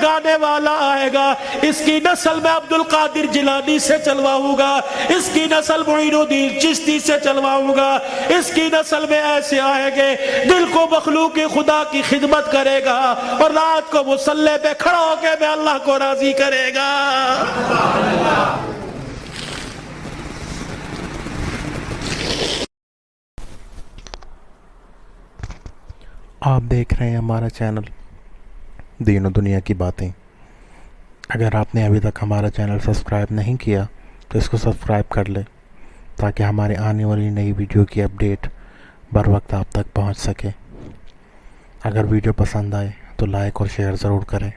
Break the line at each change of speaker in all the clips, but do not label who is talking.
گانے والا آئے گا، اس کی نسل میں عبد القادر جیلانی سے چلواؤں گا، اس کی نسل معین الدین چشتی سے چلواؤں گا، اس کی نسل میں ایسے آئیں گے دل کو مخلوق خدا کی خدمت کرے گا اور رات کو مصلی پہ کھڑا ہو کے میں اللہ کو راضی کرے گا۔
آپ دیکھ رہے ہیں ہمارا چینل دین و دنیا کی باتیں۔ اگر آپ نے ابھی تک ہمارا چینل سبسکرائب نہیں کیا تو اس کو سبسکرائب کر لیں تاکہ ہمارے آنے والی نئی ویڈیو کی اپڈیٹ بر وقت آپ تک پہنچ سکے۔ اگر ویڈیو پسند آئے تو لائک اور شیئر ضرور کریں۔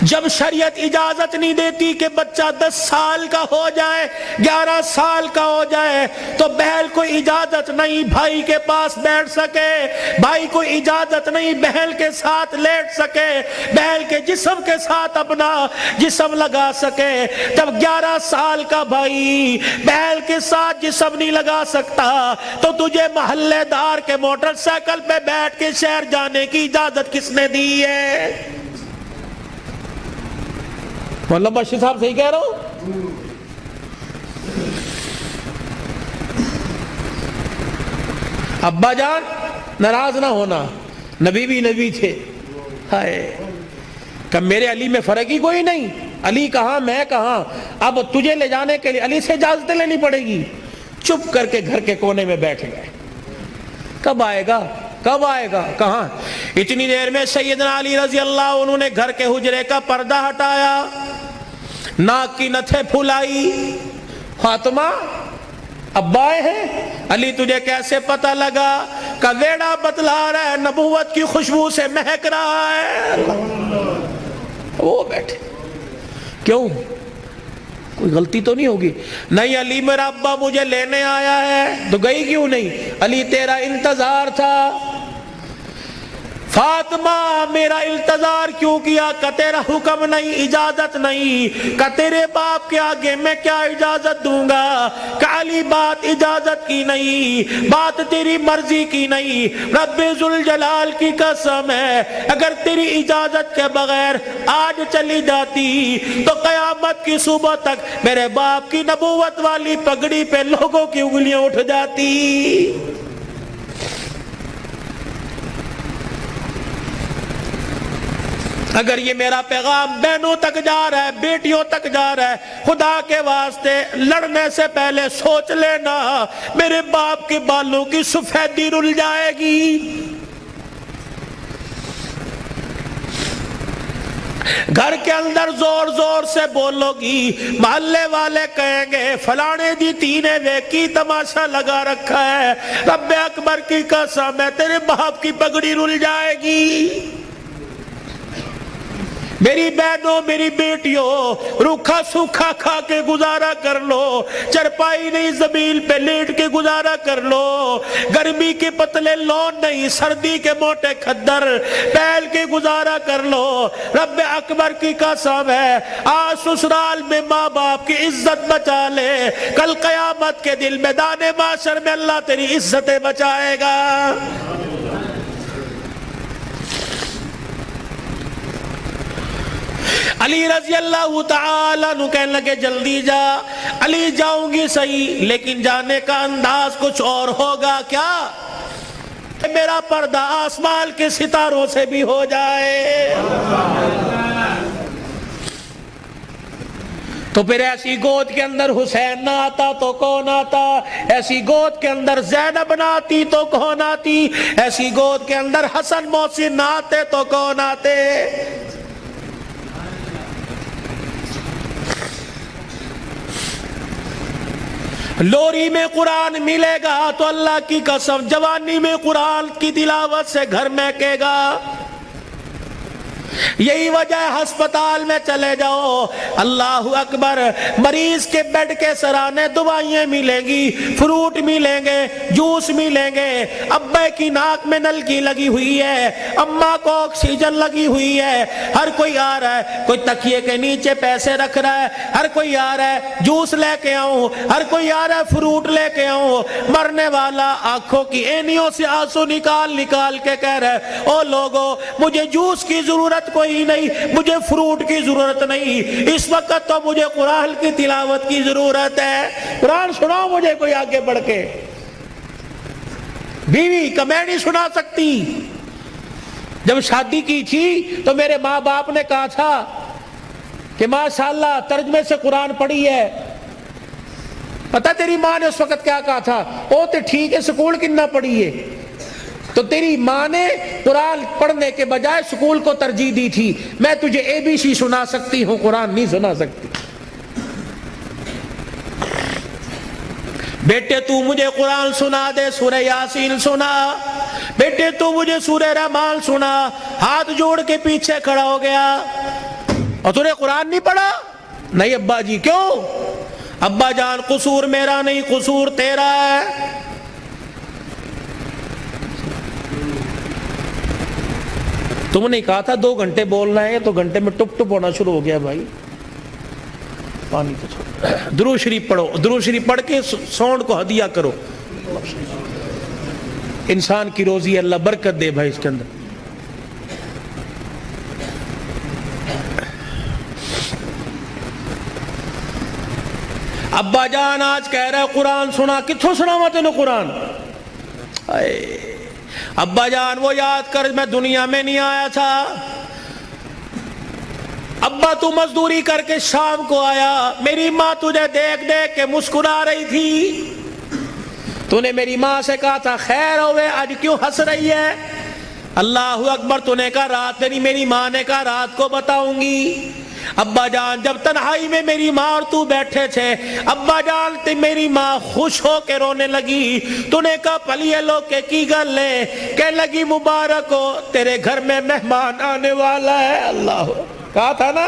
جب شریعت اجازت نہیں دیتی کہ بچہ 10 سال کا ہو جائے، 11 سال کا ہو جائے تو بہن کو اجازت نہیں بھائی کے پاس بیٹھ سکے، بھائی کو اجازت نہیں بہن کے ساتھ لیٹ سکے، بہن کے جسم کے ساتھ اپنا جسم لگا سکے۔ جب 11 سال کا بھائی بہن کے ساتھ جسم نہیں لگا سکتا تو تجھے محلے دار کے موٹر سائیکل پہ بیٹھ کے شہر جانے کی اجازت کس نے دی ہے؟ مولانا بشیر صاحب صحیح کہہ رہا ہوں؟ ابا جان ناراض نہ ہونا، نبی بھی نبی تھے۔ ہائے کہ میرے علی میں فرق ہی کوئی نہیں، علی کہاں میں کہاں، اب تجھے لے جانے کے لیے علی سے اجازت لینی پڑے گی۔ چپ کر کے گھر کے کونے میں بیٹھ گئے۔ کب آئے گا کب آئے گا کہاں؟ اتنی دیر میں سیدنا علی رضی اللہ عنہ نے گھر کے حجرے کا پردہ ہٹایا، ناک کی نتھے پھلائی۔ فاطمہ ابا آئے ہیں؟ علی تجھے کیسے پتہ لگا؟ کہ ویڑا بتلا رہا ہے، نبوت کی خوشبو سے مہک رہا ہے۔ وہ بیٹھے، کیوں؟ کوئی غلطی تو نہیں ہوگی؟ نہیں علی میرا ابا مجھے لینے آیا ہے۔ تو گئی کیوں نہیں؟ علی تیرا انتظار تھا۔ فاطمہ میرا انتظار کیوں کیا؟ کہ تیرا حکم نہیں، اجازت نہیں، کہ تیرے باپ کے آگے میں کیا اجازت دوں گا؟ کہ علی بات اجازت کی نہیں، بات تیری مرضی کی نہیں، رب ذوالجلال کی قسم ہے اگر تیری اجازت کے بغیر آج چلی جاتی تو قیامت کی صبح تک میرے باپ کی نبوت والی پگڑی پہ لوگوں کی انگلیاں اٹھ جاتی۔ اگر یہ میرا پیغام بہنوں تک جا رہا ہے، بیٹیوں تک جا رہا ہے، خدا کے واسطے لڑنے سے پہلے سوچ لینا میرے باپ کے بالوں کی سفیدی رل جائے گی۔ گھر کے اندر زور زور سے بولو گی، محلے والے کہیں گے فلانے دی تینے ویکی تماشا لگا رکھا ہے، رب اکبر کی قسم ہے تیرے باپ کی پگڑی رل جائے گی۔ میری بہنوں میری بیٹیوں روکھا سوکھا کھا کے گزارا کر لو، چرپائی نہیں زمین پہ لیٹ کے گزارا کر لو، گرمی کے پتلے لون نہیں سردی کے موٹے کھدر پہل کے گزارا کر لو۔ رب اکبر کی قسم ہے آج سسرال میں ماں باپ کی عزت بچا لے، کل قیامت کے دل میدان معاشر میں اللہ تیری عزتیں بچائے گا۔ علی رضی اللہ تعالیٰ عنہ کہنے لگے جلدی جا۔ علی جاؤں گی صحیح لیکن جانے کا انداز کچھ اور ہوگا۔ کیا؟ کہ میرا پردہ آسمان کے ستاروں سے بھی ہو جائے۔ تو پھر ایسی گود کے اندر حسین نہ آتا تو کون آتا؟ ایسی گود کے اندر زینب نہ آتی تو کون آتی؟ ایسی گود کے اندر حسن محسن نہ آتے تو کون آتے؟ لوری میں قرآن ملے گا تو اللہ کی قسم جوانی میں قرآن کی تلاوت سے گھر مہکے گا۔ یہی وجہ ہے ہسپتال میں چلے جاؤ، اللہ اکبر، مریض کے بیڈ کے سرانے دوائیں ملیں گی، فروٹ ملیں گے، جوس ملیں گے، ابے کی ناک میں نلکی لگی ہوئی ہے، اماں کو آکسیجن لگی ہوئی ہے، ہر کوئی آ رہا ہے، کوئی تکیے کے نیچے پیسے رکھ رہا ہے، ہر کوئی آ رہا ہے جوس لے کے آؤں، ہر کوئی آ رہا ہے فروٹ لے کے آؤں، مرنے والا آنکھوں کی اینیوں سے آنسو نکال نکال کے کہہ رہا ہے او لوگو مجھے جوس کی ضرورت کوئی نہیں، مجھے فروٹ کی ضرورت نہیں، اس وقت تو مجھے قرآن کی تلاوت کی ضرورت ہے، قرآن سناؤ مجھے کوئی آگے بڑھ کے۔ بیوی کا میں نہیں سنا سکتی، جب شادی کی تھی تو میرے ماں باپ نے کہا تھا کہ ماشاءاللہ ترجمے سے قرآن پڑھی ہے، پتہ تیری ماں نے اس وقت کیا کہا تھا؟ او تے ٹھیک ہے سکول کنا پڑھی ہے، تو تیری ماں نے قرآن پڑھنے کے بجائے سکول کو ترجیح دی تھی، میں تجھے اے بی سی سنا سکتی ہوں قرآن نہیں سنا سکتی۔ بیٹے تو مجھے قرآن سنا دے، سورہ یاسین سنا، بیٹے تو مجھے سورہ رحمان سنا، ہاتھ جوڑ کے پیچھے کھڑا ہو گیا، اور تو نے قرآن نہیں پڑھا؟ نہیں ابا جی۔ کیوں؟ ابا جان قصور میرا نہیں، قصور تیرا ہے۔ تم نے کہا تھا 2 گھنٹے بولنا ہے، تو گھنٹے میں ٹپ ٹپ ہونا شروع ہو گیا بھائی، پانی تو چھوڑ۔ درود شریف پڑھو، درود شریف پڑھ کے ساؤنڈ کو ہدیہ کرو، انسان کی روزی اللہ برکت دے بھائی اس کے اندر۔ ابا جان آج کہہ رہا ہے قرآن سنا، کتھوں سناوا تینوں قرآن؟ ابا جان وہ یاد کر میں دنیا میں نہیں آیا تھا، ابا تو مزدوری کر کے شام کو آیا، میری ماں تجھے دیکھ دیکھ کے مسکرا رہی تھی، تو نے میری ماں سے کہا تھا خیر ہوئے آج کیوں ہنس رہی ہے؟ اللہ اکبر، تو نے کہا رات نہیں، میری ماں نے کہا رات کو بتاؤں گی۔ ابا جان جب تنہائی میں میری ماں اور تو بیٹھے تھے، ابا جان تے میری ماں خوش ہو کے رونے لگی، تو نے کہا پلیے لو کے کی گل لے، کہ لگی مبارک ہو تیرے گھر میں مہمان آنے والا ہے۔ اللہ کہا تھا نا۔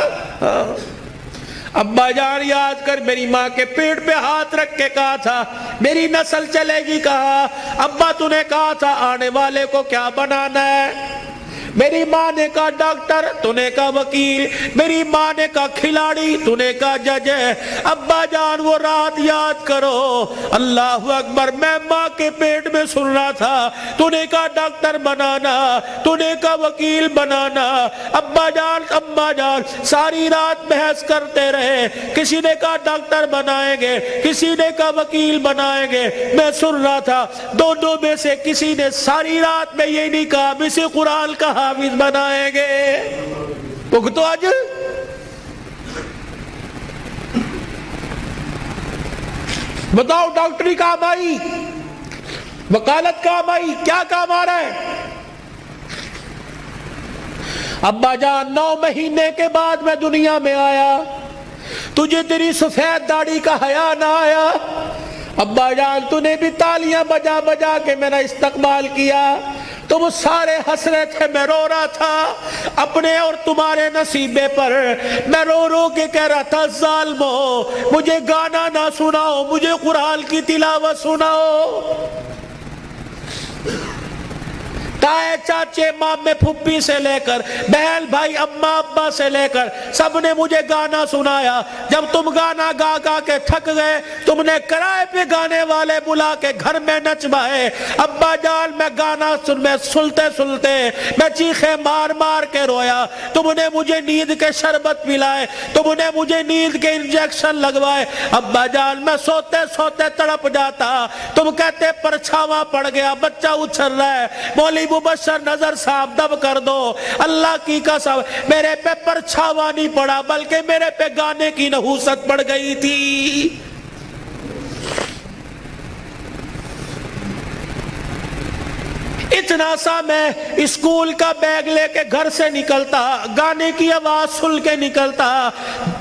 ابا جان یاد کر میری ماں کے پیٹ پہ ہاتھ رکھ کے کہا تھا میری نسل چلے گی کہا، ابا تو نے کہا تھا آنے والے کو کیا بنانا ہے؟ میری ماں نے کہا ڈاکٹر، تو نے کہا وکیل، میری ماں نے کہا کھلاڑی، تو نے کہا جج۔ ابا جان وہ رات یاد کرو، اللہ اکبر، میں ماں کے پیٹ میں سن رہا تھا، تو نے کہا ڈاکٹر بنانا، تو نے کہا وکیل بنانا۔ ابا جان اماں جان ساری رات بحث کرتے رہے، کسی نے کہا ڈاکٹر بنائیں گے، کسی نے کہا وکیل بنائیں گے، میں سن رہا تھا دونوں میں سے کسی نے ساری رات میں یہ نہیں کہا اسے قرآن کا حافظ بنائیں گے۔ تو آج بتاؤ ڈاکٹری کام آئی، وکالت کام آئی، کیا کام آ رہا ہے؟ ابا جان 9 مہینے کے بعد میں دنیا میں آیا، تجھے تیری سفید داڑھی کا حیا نہ آیا؟ ابا جان تو نے بھی تالیاں بجا بجا کے میرا استقبال کیا، تم سارے ہنس رہے تھے، میں رو رہا تھا اپنے اور تمہارے نصیبے پر، میں رو رو کے کہہ رہا تھا ظالمو مجھے گانا نہ سناؤ، مجھے قرآن کی تلاوت سناؤ۔ تائے چاچے مامے پھپھی سے لے کر بہن بھائی اماں ابا سے لے کر سب نے مجھے گانا سنایا، جب تم گانا گا گا کے تھک گئے تم نے کرائے پہ گانے والے بلا کے گھر میں نچوائے۔ ابا جان میں گانا سنتے سنتے میں چیخے مار مار کے رویا، تم نے مجھے نیند کے شربت پلائے، تم نے مجھے نیند کے انجیکشن لگوائے۔ ابا جان میں سوتے سوتے تڑپ جاتا، تم کہتے پرچھاواں پڑ گیا، بچہ اچھل رہا ہے، مولی مبشر نظر صاحب دب کر دو۔ اللہ کی قسم میرے پہ پرچھاوا نہیں پڑا بلکہ میرے پہ گانے کی نحوست پڑ گئی تھی۔ اتنا سا میں اسکول کا بیگ لے کے گھر سے نکلتا، گانے کی آواز سن کے نکلتا،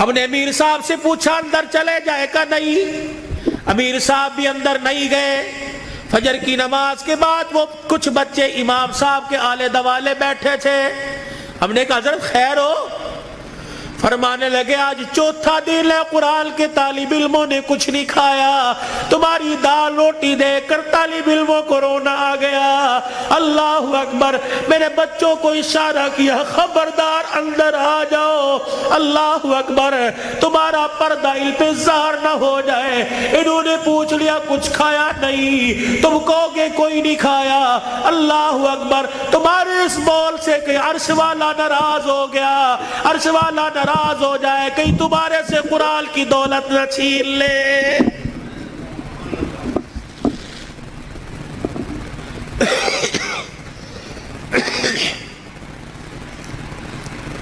ہم نے امیر صاحب سے پوچھا اندر چلے جائے کا نہیں، امیر صاحب بھی اندر نہیں گئے۔ فجر کی نماز کے بعد وہ کچھ بچے امام صاحب کے آلے دوالے بیٹھے تھے۔ ہم نے کہا حضرت خیر ہو؟ فرمانے لگے آج چوتھا دن ہے قرآن کے طالب علموں نے کچھ نہیں کھایا، تمہاری دال روٹی دیکھ کر طالب علموں کو رونا آ گیا۔ اللہ اکبر، میرے بچوں کو اشارہ کیا خبردار اندر آ جاؤ۔ اللہ اکبر، تمہارا پردہ ان پہ ظاہر نہ ہو جائے۔ انہوں نے پوچھ لیا کچھ کھایا نہیں، تم کہو گے کوئی نہیں کھایا۔ اللہ اکبر، تمہارے اس بول سے کہ عرش والا ناراض ہو گیا، عرش والا ناراض ہو جائے، کہیں تمہارے سے قرآن کی دولت نہ چھین لے۔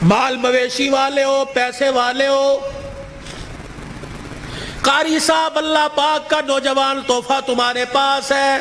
مال مویشی والے ہو، پیسے والے ہو، قاری صاحب اللہ پاک کا نوجوان تحفہ تمہارے پاس ہے،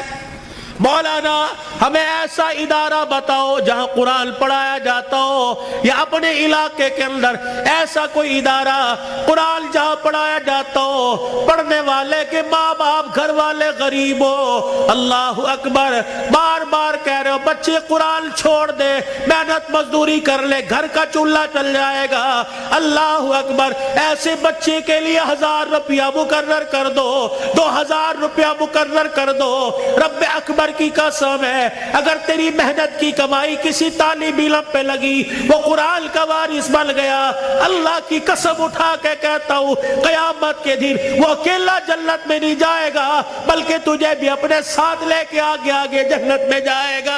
مولانا ہمیں ایسا ادارہ بتاؤ جہاں قرآن پڑھایا جاتا ہو، یا اپنے علاقے کے اندر ایسا کوئی ادارہ قرآن جہاں پڑھایا جاتا ہو، پڑھنے والے کے ماں باپ گھر والے غریب ہو۔ اللہ اکبر، بار بار کہہ رہے ہو بچے قرآن چھوڑ دے، محنت مزدوری کر لے، گھر کا چولہا چل جائے گا۔ اللہ اکبر، ایسے بچے کے لیے 1000 روپیہ مقرر کر دو، 2000 روپیہ مقرر کر دو۔ رب اکبر کی قسم ہے، اگر تیری محنت کی کمائی کسی طالب علم پہ لگی، وہ قرآن کا وارث بن گیا، اللہ کی قسم اٹھا کے کہتا ہوں قیامت کے دن وہ اکیلا جنت میں نہیں جائے گا، بلکہ تجھے بھی اپنے ساتھ لے کے آگے آگے جنت میں جائے گا۔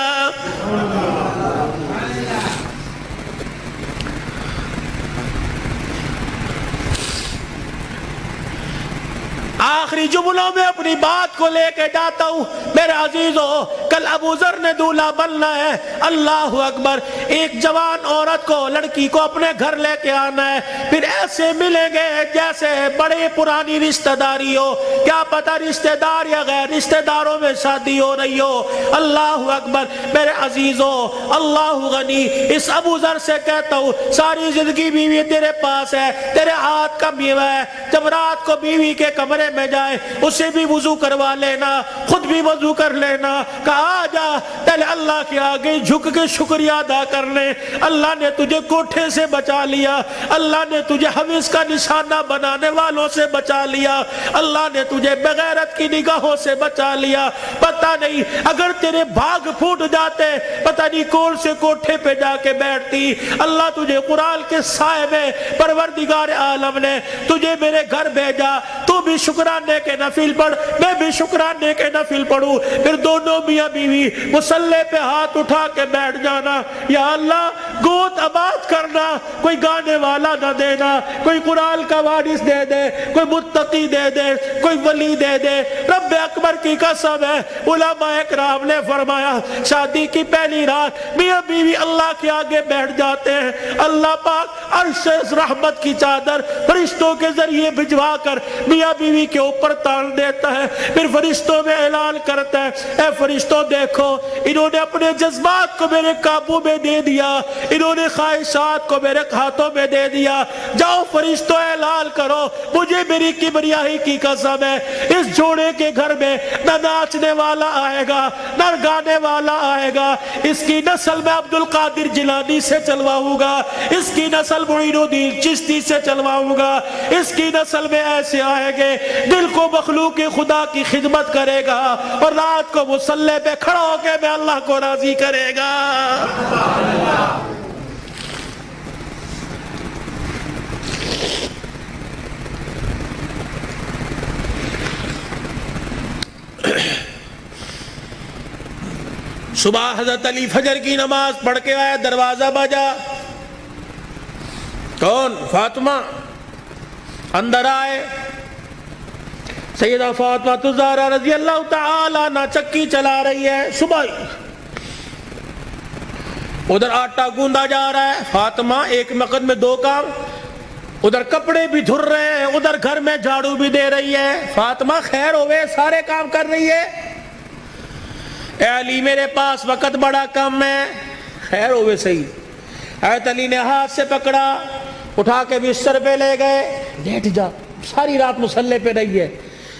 آخری جملوں میں اپنی بات کو لے کے جاتا ہوں میرے عزیزو، کل ابو ذر نے دولہا بننا ہے۔ اللہ اکبر، ایک جوان عورت کو، لڑکی کو اپنے گھر لے کے آنا ہے، پھر ایسے ملیں گے جیسے بڑے پرانی رشتہ داری ہو، کیا پتہ رشتہ دار یا غیر رشتہ داروں میں شادی ہو رہی ہو۔ اللہ اکبر میرے عزیزو، اللہ غنی، اس ابو ذر سے کہتا ہوں ساری زندگی بیوی تیرے پاس ہے، تیرے ہاتھ کا میوہ ہے، جب رات کو بیوی کے کمرے میں جائے اسے بھی وضو کروا لینا، خود بھی وضو کر لینا، کہا جا پہلے اللہ کے آگے جھک کے شکریہ ادا کر لے، اللہ نے تجھے کوٹھے سے بچا لیا، اللہ نے تجھے حویث کا نشانہ بنانے والوں سے بچا لیا، اللہ نے تجھے بغیرت کی نگاہوں سے بچا لیا۔ پتہ نہیں اگر تیرے بھاگ پھوٹ جاتے، پتہ نہیں کون سے کوٹھے پہ جا کے بیٹھتی۔ اللہ تجھے قرآن کے سائے میں پروردگار عالم نے تجھے میرے گھر بھیجا، تو بھی شکرانے کے نفل پڑھ، میں بھی شکرانے کے نفل پڑھوں، پھر دونوں میاں بیوی مصلی پہ ہاتھ اٹھا کے بیٹھ جانا، یا اللہ گوت آباد کرنا، کوئی گانے والا نہ دینا، کوئی قرآن کا وارث دے دے، کوئی متقی دے دے، کوئی ولی دے دے۔ رب اکبر کی قسم ہے، علماء اکرام نے فرمایا شادی کی پہلی رات میاں بیوی اللہ کے آگے بیٹھ جاتے ہیں، اللہ پاک عرش رحمت کی چادر فرشتوں کے ذریعے بھجوا کر میاں بیوی کے اوپر تان دیتا ہے، پھر فرشتوں میں اعلان کرتا ہے اے فرشتوں دیکھو انہوں نے اپنے جذبات کو میرے قابو میں دے دیا، انہوں نے خواہشات کو میرے ہاتھوں میں دے دیا، جاؤ فرشتوں اعلان کرو مجھے میری کبریائی کی قسم ہے اس جوڑے کے گھر میں نہ ناچنے والا آئے گا نہ گانے والا آئے گا، اس کی نسل میں عبد القادر جیلانی سے چلواؤں گا، اس کی نسل معین الدین چشتی سے چلواؤں گا، اس کی نسل میں ایسے آئے گے دل کو مخلوق خدا کی خدمت کرے گا اور رات کو مصلی پہ کھڑا ہو کے میں اللہ کو راضی کرے گا۔ صبح حضرت علی فجر کی نماز پڑھ کے آیا، دروازہ بجا، کون؟ فاطمہ۔ اندر آئے، سیدہ فاطمہ الزہرا رضی اللہ تعالی عنہ چکی چلا رہی ہے، صبح ادھر آٹا گوندا جا رہا ہے، فاطمہ ایک وقت میں دو کام، ادھر کپڑے بھی دھر رہے ہیں، ادھر گھر میں جھاڑو بھی دے رہی ہے۔ فاطمہ خیر ہوئے، سارے کام کر رہی ہے۔ اے علی میرے پاس وقت بڑا کم ہے، خیر ہوئے صحیح۔ حضرت علی نے ہاتھ سے پکڑا، اٹھا کے بستر پہ لے گئے, لیٹ جا, ساری رات مصلے پہ رہی ہے.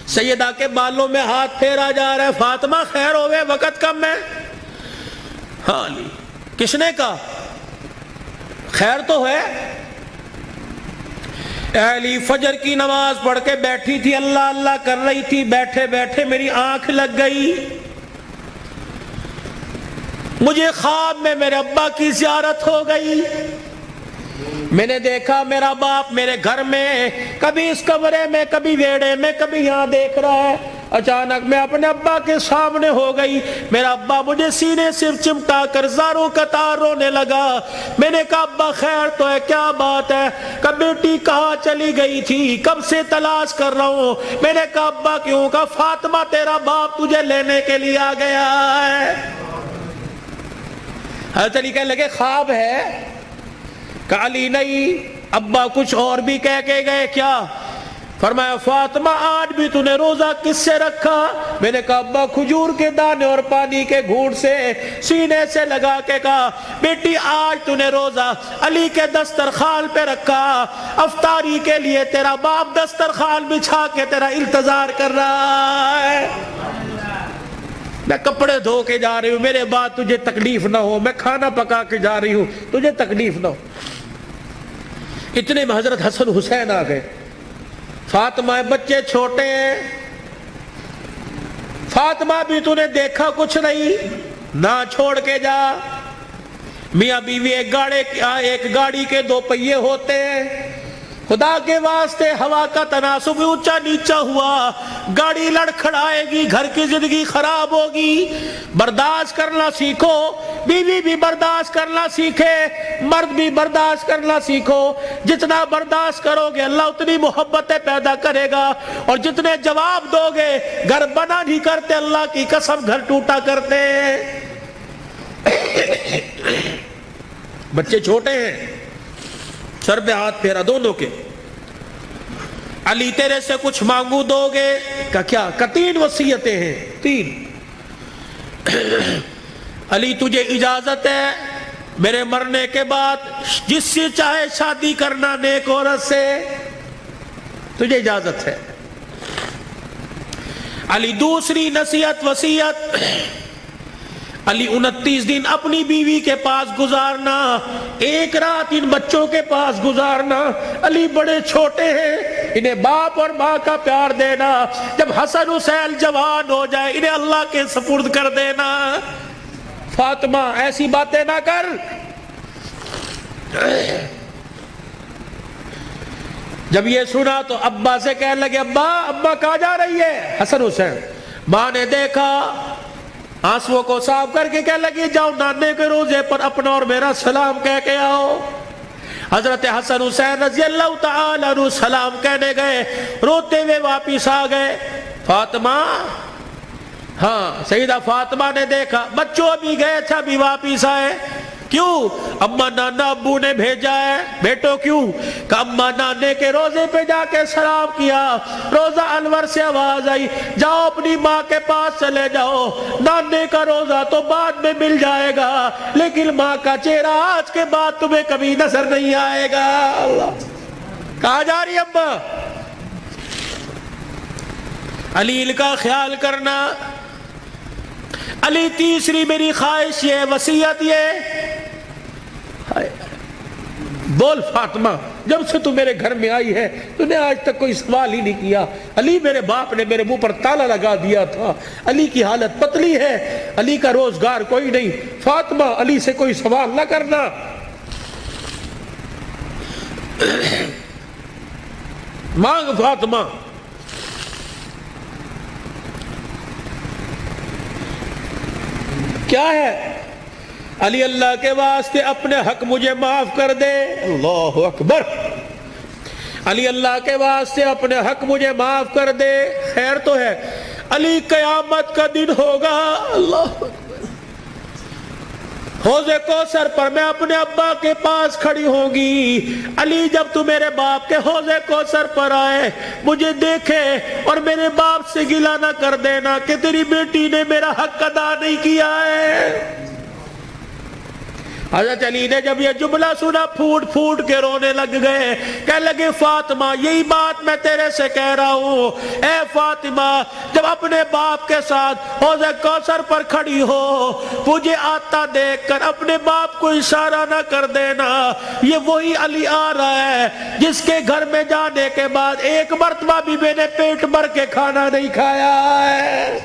سیدہ کے بالوں میں ہاتھ پھیرا جا رہا ہے, فاطمہ خیر ہوئے, وقت کم ہے. ہاں علی, کس نے کہا خیر تو ہے. علی فجر کی نماز پڑھ کے بیٹھی تھی, اللہ اللہ کر رہی تھی, بیٹھے بیٹھے میری آنکھ لگ گئی. مجھے خواب میں میرے ابا کی زیارت ہو گئی. میں نے دیکھا میرا باپ میرے گھر میں, کبھی اس کمرے میں, کبھی ویڑے میں, کبھی یہاں دیکھ رہا ہے. اچانک میں اپنے ابا کے سامنے ہو گئی. میرا ابا مجھے سینے سے چمٹا کر زاروں قطار رونے لگا. میں نے کہا ابا خیر تو ہے, کیا بات ہے؟ کہ بیٹی کہاں چلی گئی تھی, کب سے تلاش کر رہا ہوں. میں نے کہا ابا کیوں؟ کہا فاطمہ تیرا باپ تجھے لینے کے لیے آ گیا ہے. حضرت علی کہنے لگے خواب ہے؟ کہ علی نہیں, ابا کچھ اور بھی کہہ کے گئے. کیا؟ فرمایا فاطمہ آج بھی تو نے روزہ کس سے رکھا؟ میں نے کہا ابا کھجور کے دانے اور پانی کے گھونٹ سے. سینے سے لگا کے کہا بیٹی آج تو نے روزہ علی کے دسترخوان پہ رکھا, افطاری کے لیے تیرا باپ دسترخوان بچھا کے تیرا انتظار کر رہا ہے. میں کپڑے دھو کے جا رہی ہوں, میرے بعد تجھے تکلیف نہ ہو. میں کھانا پکا کے جا رہی ہوں, تجھے تکلیف نہ ہو. اتنے میں حضرت حسن حسین آ گئے. فاطمہ بچے چھوٹے ہیں, فاطمہ بھی تو نے دیکھا کچھ نہیں, نہ چھوڑ کے جا. میاں بیوی ایک گاڑی کے دو پہیے ہوتے ہیں, خدا کے واسطے ہوا کا تناسب اونچا نیچا ہوا, گاڑی لڑکھڑائے گی, گھر کی زندگی خراب ہوگی. برداشت کرنا سیکھو, بیوی بھی برداشت کرنا سیکھے, مرد بھی برداشت کرنا سیکھو. جتنا برداشت کرو گے اللہ اتنی محبتیں پیدا کرے گا, اور جتنے جواب دو گے گھر بنا نہیں کرتے, اللہ کی قسم گھر ٹوٹا کرتے. بچے چھوٹے ہیں, سر پہ ہاتھ پھیرا دونوں کے. علی تیرے سے کچھ مانگو دو گے؟ کہ کیا؟ کہ 3 وصیتیں ہیں, 3. علی تجھے اجازت ہے میرے مرنے کے بعد جس سے چاہے شادی کرنا نیک عورت سے, تجھے اجازت ہے. علی دوسری نصیحت وصیت, علی 29 دن اپنی بیوی کے پاس گزارنا, 1 رات ان بچوں کے پاس گزارنا. علی بڑے چھوٹے ہیں, انہیں باپ اور ماں کا پیار دینا. جب حسن حسین جوان ہو جائے انہیں اللہ کے سپرد کر دینا. فاطمہ ایسی باتیں نہ کر. جب یہ سنا تو ابا سے کہنے لگے ابا کہاں جا رہی ہے؟ حسن حسین. ماں نے دیکھا, آنسوؤں کو صاف کر کے کہنے لگی جاؤ نانے کے روزے پر اپنا اور میرا سلام کہہ کے آؤ. حضرت حسن حسین رضی اللہ تعالی عنہ سلام کہنے گئے, روتے ہوئے واپس آ گئے. فاطمہ, ہاں سیدہ فاطمہ نے دیکھا بچوں بھی گئے تھے ابھی واپس آئے. کیوں؟ اما نانا ابو نے بھیجا ہے. بیٹو کیوں؟ کہ اما نانے کے روزے پہ جا کے سلام کیا, روزہ انور سے آواز آئی جاؤ اپنی ماں کے پاس چلے جاؤ, نانے کا روزہ تو بعد میں مل جائے گا لیکن ماں کا چہرہ آج کے بعد تمہیں کبھی نظر نہیں آئے گا. اللہ, کہاں جا رہی اما؟ علی کا خیال کرنا. علی تیسری میری خواہش یہ, وصیت یہ, بول فاطمہ جب سے تو میرے گھر میں آئی ہے تو نے آج تک کوئی سوال ہی نہیں کیا. علی میرے باپ نے میرے منہ پر تالا لگا دیا تھا, علی کی حالت پتلی ہے, علی کا روزگار کوئی نہیں. فاطمہ علی سے کوئی سوال نہ کرنا. مانگ فاطمہ. کیا ہے؟ علی اللہ کے واسطے اپنے حق مجھے معاف کر دے. اللہ اکبر. علی اللہ کے واسطے اپنے حق مجھے معاف کر دے. خیر تو ہے, علی قیامت کا دن ہوگا, اللہ حوض کوثر پر میں اپنے ابا کے پاس کھڑی ہوں گی. علی جب تو میرے باپ کے حوض کوثر پر آئے مجھے دیکھے اور میرے باپ سے گلہ نہ کر دینا کہ تیری بیٹی نے میرا حق ادا نہیں کیا ہے. حضرت علی نے جب یہ جملہ سنا پھوٹ پھوٹ کے رونے لگ گئے، کہنے لگے فاطمہ یہی بات میں تیرے سے کہہ رہا ہوں، اے فاطمہ جب اپنے باپ کے ساتھ حوض کوثر پر کھڑی ہو، مجھے آتا دیکھ کر اپنے باپ کو اشارہ نہ کر دینا، یہ وہی علی آ رہا ہے جس کے گھر میں جانے کے بعد ایک مرتبہ بھی میں نے پیٹ بھر کے کھانا نہیں کھایا ہے۔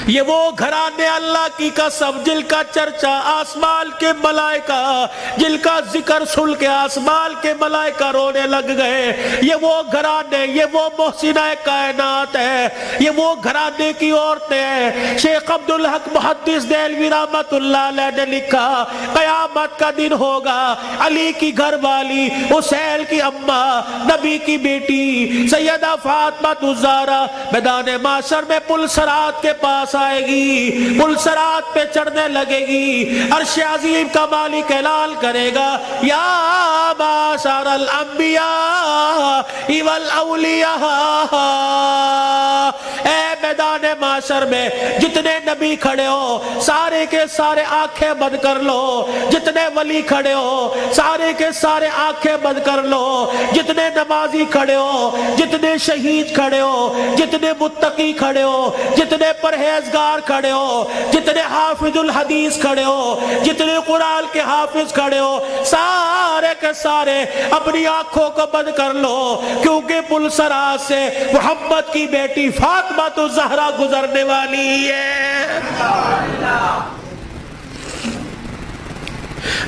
یہ وہ گھرانے اللہ کی قسم جن کا چرچا آسمان کے ملائکہ، جن کا ذکر سن کے آسمان کے ملائکہ رونے لگ گئے، یہ وہ گھرانے، یہ وہ محسنہ کائنات ہے، یہ وہ گھرانے کی عورتیں ہیں۔ شیخ عبدالحق محدث دہلوی رحمت اللہ علیہ نے لکھا قیامت کا دن ہوگا، علی کی گھر والی، حسین کی اماں، نبی کی بیٹی سیدہ فاطمہ الزہرا میدان معاشر میں پل صراط کے پاس آئے گی، پل صراط پہ چڑھنے لگے گی، عرش عظیم کا مالک اعلان کرے گا یا معاشر الانبیاء والاولیاء، اے میدان معاشر میں جتنے نبی کھڑے ہو سارے کے سارے آنکھیں بند کر لو، جتنے ولی کھڑے ہو سارے کے سارے آنکھیں بند کر لو، جتنے نمازی کھڑے ہو، جتنے شہید کھڑے ہو، جتنے متقی کھڑے ہو، جتنے پرہیزگار کھڑے ہو، جتنے حافظ الحدیث کھڑے ہو، جتنے قرآن کے حافظ کھڑے ہو، سارے کے سارے اپنی آنکھوں کو بند کر لو، کیونکہ پل صراط سے محمد کی بیٹی فاطمہ الزہرا گزرنے والی ہے،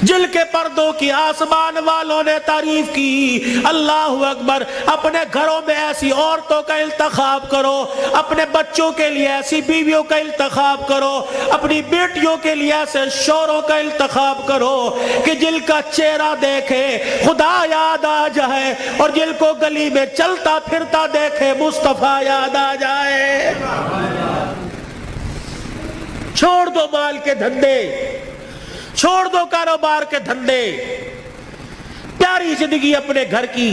جل کے پردوں کی آسمان والوں نے تعریف کی۔ اللہ اکبر۔ اپنے گھروں میں ایسی عورتوں کا انتخاب کرو، اپنے بچوں کے لیے ایسی بیویوں کا انتخاب کرو، اپنی بیٹیوں کے لیے ایسے شوہروں کا انتخاب کرو کہ جل کا چہرہ دیکھے خدا یاد آ جائے، اور جل کو گلی میں چلتا پھرتا دیکھے مصطفیٰ یاد آ جائے۔ چھوڑ دو مال کے دھندے، چھوڑ دو کاروبار کے دھندے، پیاری زندگی اپنے گھر کی،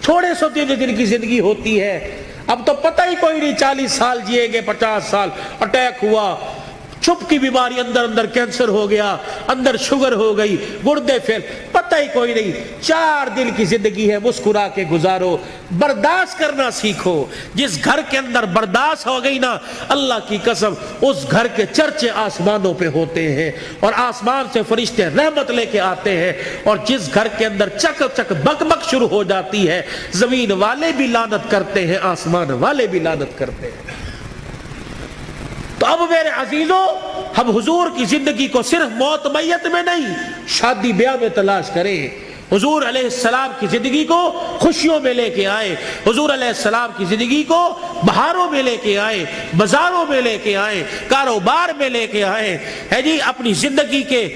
تھوڑے سو دن کی زندگی ہوتی ہے، اب تو پتہ ہی کوئی نہیں 40 سال جیے گے، 50 سال، اٹیک ہوا، چھپ کی بیماری، اندر اندر کینسر ہو گیا، اندر شوگر ہو گئی، گردے پھر پتہ ہی کوئی نہیں۔ 4 دن کی زندگی ہے، مسکرا کے گزارو، برداشت کرنا سیکھو۔ جس گھر کے اندر برداشت ہو گئی نا، اللہ کی قسم اس گھر کے چرچے آسمانوں پہ ہوتے ہیں، اور آسمان سے فرشتے رحمت لے کے آتے ہیں، اور جس گھر کے اندر چک چک بک بک شروع ہو جاتی ہے، زمین والے بھی لعنت کرتے ہیں، آسمان والے بھی لعنت کرتے ہیں۔ تو اب میرے عزیزوں، ہم حضور کی زندگی کو صرف موت میت میں نہیں، شادی بیاہ میں تلاش کریں۔ حضور علیہ السلام کی زندگی کو خوشیوں میں لے کے آئے، حضور علیہ السلام کی زندگی کو بہاروں میں لے کے آئے، بازاروں میں لے کے آئے، کاروبار میں لے کے آئے، ہے جی، اپنی زندگی کے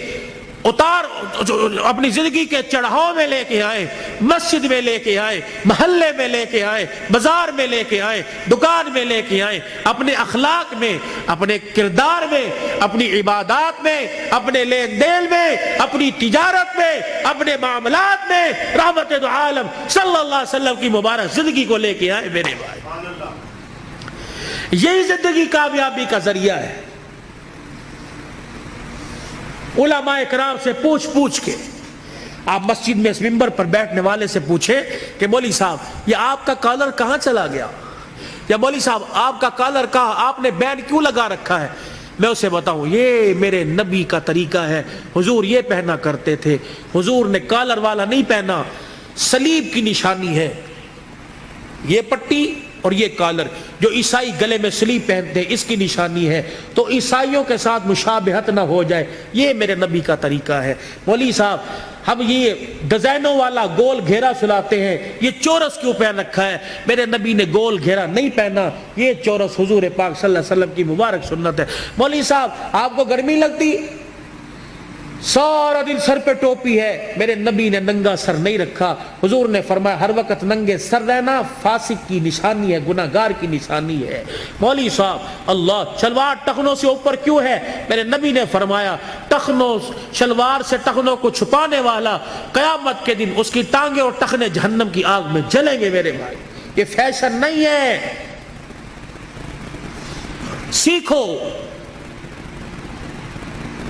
اپنی زندگی کے چڑھاؤ میں لے کے آئے، مسجد میں لے کے آئے، محلے میں لے کے آئے، بازار میں لے کے آئے، دکان میں لے کے آئے، اپنے اخلاق میں، اپنے کردار میں، اپنی عبادات میں، اپنے لین دین میں، اپنی تجارت میں، اپنے معاملات میں رحمت دو عالم صلی اللہ علیہ وسلم کی مبارک زندگی کو لے کے آئے۔ میرے بھائی، یہی زندگی کامیابی کا ذریعہ ہے۔ علماء اکرام سے پوچھ کے آپ مسجد میں اس منبر پر بیٹھنے والے سے پوچھیں کہ مولوی صاحب یہ آپ کا کالر کہاں چلا گیا، یا مولوی صاحب آپ کا کالر کہاں، آپ نے بینڈ کیوں لگا رکھا ہے، میں اسے بتاؤں یہ میرے نبی کا طریقہ ہے، حضور یہ پہنا کرتے تھے، حضور نے کالر والا نہیں پہنا، صلیب کی نشانی ہے یہ پٹی اور یہ کالر، جو عیسائی گلے میں صلیب پہنتے ہیں اس کی نشانی ہے، تو عیسائیوں کے ساتھ مشابہت نہ ہو جائے، یہ میرے نبی کا طریقہ ہے۔ مولوی صاحب ہم یہ ڈیزائنوں والا گول گھیرا سلاتے ہیں، یہ چورس کیوں پہن رکھا ہے، میرے نبی نے گول گھیرا نہیں پہنا، یہ چورس حضور پاک صلی اللہ علیہ وسلم کی مبارک سنت ہے۔ مولوی صاحب آپ کو گرمی لگتی، سارا دن سر پہ ٹوپی ہے، میرے نبی نے ننگا سر نہیں رکھا، حضور نے فرمایا ہر وقت ننگے سر رہنا فاسق کی نشانی ہے، گناہگار کی نشانی ہے۔ مولوی صاحب اللہ شلوار ٹخنوں سے اوپر کیوں ہے، میرے نبی نے فرمایا ٹخنوں شلوار سے ٹخنوں کو چھپانے والا قیامت کے دن اس کی ٹانگیں اور ٹخنے جہنم کی آگ میں جلیں گے۔ میرے بھائی یہ فیشن نہیں ہے، سیکھو۔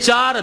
4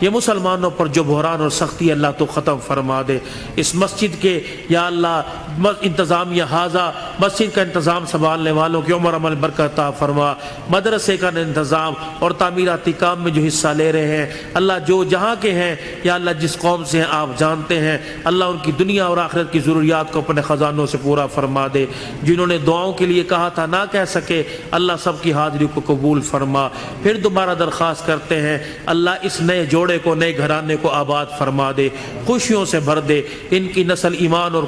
یہ مسلمانوں پر جو بحران اور سختی اللہ تو ختم فرما دے. اس مسجد کے یا اللہ انتظامیہ حاضہ مسجد کا انتظام سنبھالنے والوں کی عمر عمل برکت عطا فرما. مدرسے کا انتظام اور تعمیراتی کام میں جو حصہ لے رہے ہیں اللہ جو جہاں کے ہیں یا اللہ جس قوم سے ہیں آپ جانتے ہیں, اللہ ان کی دنیا اور آخرت کی ضروریات کو اپنے خزانوں سے پورا فرما دے. جنہوں نے دعاؤں کے لیے کہا تھا نہ کہہ سکے اللہ سب کی حاضری کو قبول فرما. پھر دوبارہ درخواست کرتے ہیں اللہ اس نئے جوڑے کو نئے گھرانے کو آباد فرما دے, خوشیوں سے بھر دے, ان کی نسل ایمان اور